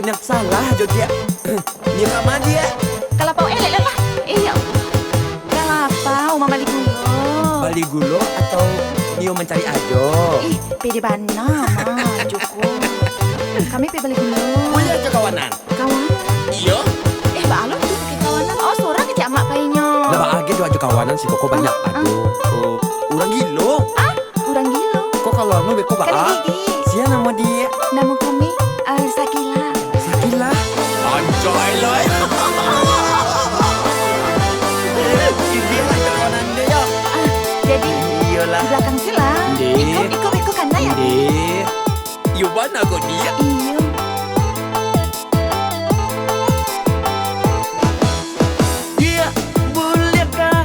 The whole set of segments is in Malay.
dukun yang salah jo dia. Dia mama dia. Kelapa elek lah. Iya. Kelapa Uma balik dulu. Bali gulo atau Nio mencari ajo? Ih, pede bana mah Joko. Kami pe balik dulu. Boleh aja kawanan. Kawan. Iya. Balon tuh pakai kawanan. Oh, seorang kecak mak painya. Lah bahagia jo aja kawanan si koko banyak aduh. Urang gilo. Kurang gilo. Kok kalau anu beko Kali baa? gigi. Sia nama dia. Nama kami Sakila. Sakila. Anjoy loy. Dia lah kawanan dia ya. Jadi Iyalah. di belakang sila. Dek. Ikut kan ya? Dek. Yo mana kok dia? Iya. Dia bolehkah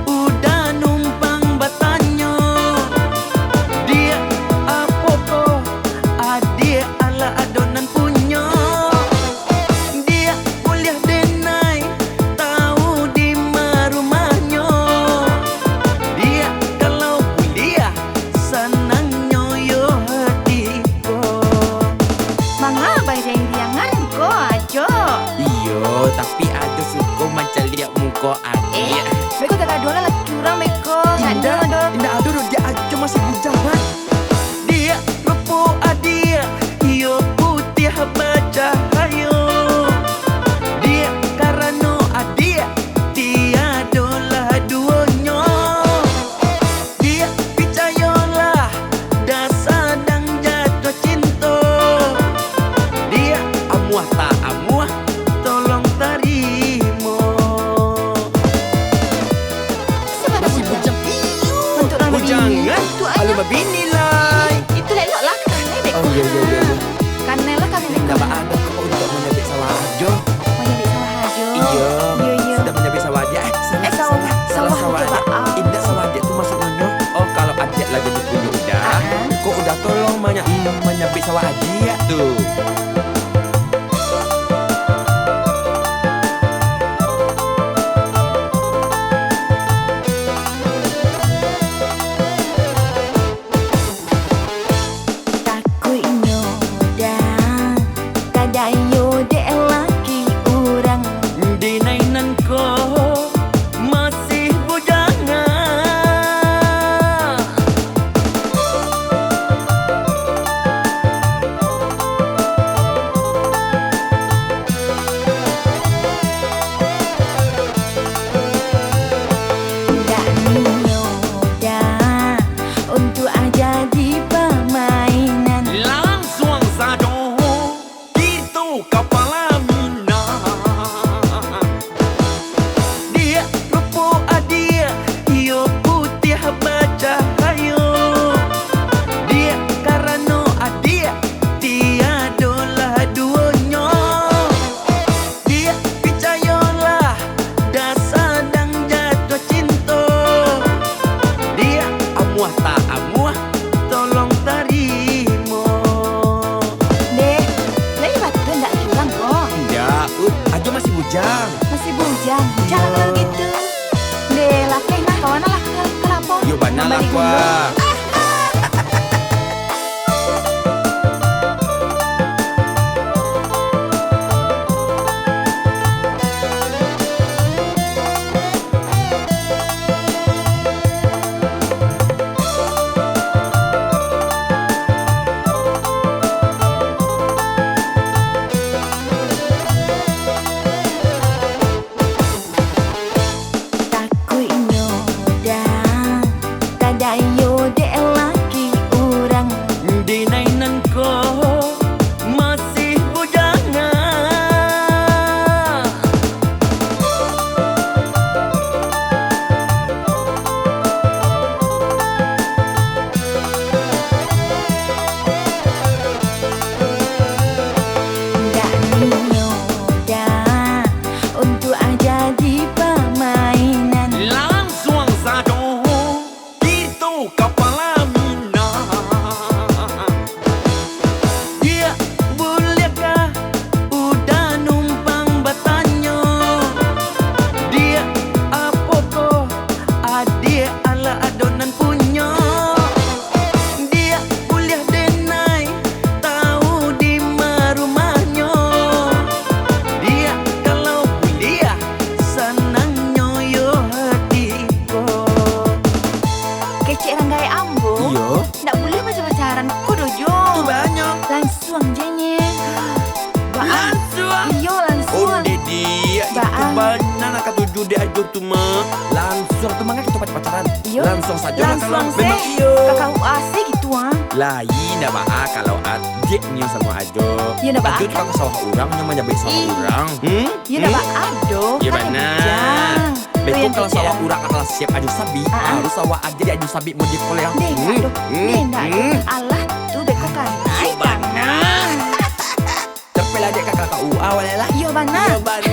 udah numpang batanya? Dia apa kok adik ala adonan punya? Dia boleh denai tahu di rumahnya. Dia kalau kuliah senangnya yo hatiku. Manga bayi riangan ko ajo. Iyo, tapi ada suka macam lihat muka adik. Beko tak ada lah curang beko. Ada. Indah ada dia aja masih bujangan. Dia rupa adia, iyo putih bercahaya. Dia karena adia, tiadalah duanya. Dia percayalah dasar dan jatuh cinta. Dia amuah tak amuah, tolong terima. Masih bujang iyo. Untuk orang Bujangan. Itu aja. Kalau bini lah. Itu lelok lah kanai beko. Oh iya. Kanai lah kami beko. Tidak ada kok untuk menyabit sawah aja. Mau jadi salah ajo. Iya. Iya. Sudah menyabit sawah dia. Salah sawah dia. aja, maaf. Indah sawah dia tu masuk nonyo. Oh kalau adik lagi punya udah. Kok udah tolong menyabit sawah adik tuh. Takut nyodan. Kadayo dek laki orang. Di nainan ko masih bujangan. Tak nyodan. Untuk aja di permainan. Langsung saja itu kepala mina. Dia rupa adia, iyo putih bercahaya. Dia karena adia, tiadalah duanya. Dia percayalah dasar dan jatuh cinta. Dia amuah tak amuah, tolong terima. Dek, lagi batu ndak curang kok. Enggak, aja masih bujang. Masih bujang. Jangan kalau gitu. Dek, laki nah kawan lah kelapa. Yo bana lah Kembali kwa. dulu. Takut nyodan. Kadayo langsung jenya. Baan. Langsung. Iyo Oh langsung. dia itu Baan. benar nak tuju dia aja tu mah. Langsung tu mangga kita pacaran. Iyo. Langsung saja lah kalau Langsung memang seh. iyo. Kakak asik gitu ah. Lain dah baa kalau adik ni sama aja. Iya dah, Baa, Adik kan? tak salah orang yang menyabik salah Ih. orang. Iya dah bak ado. Iya kan yang benar. bijak. Tu Betul yang kalau bijak. salah orang adalah siap aju sabi, harus sawa adik aju sabi mau dikoleh. Deh, ndak do. Deh, ndak do. Allah tu beko kanai. Benar. Terpel adik kakak UA wala lah. Iya benar. Iya benar.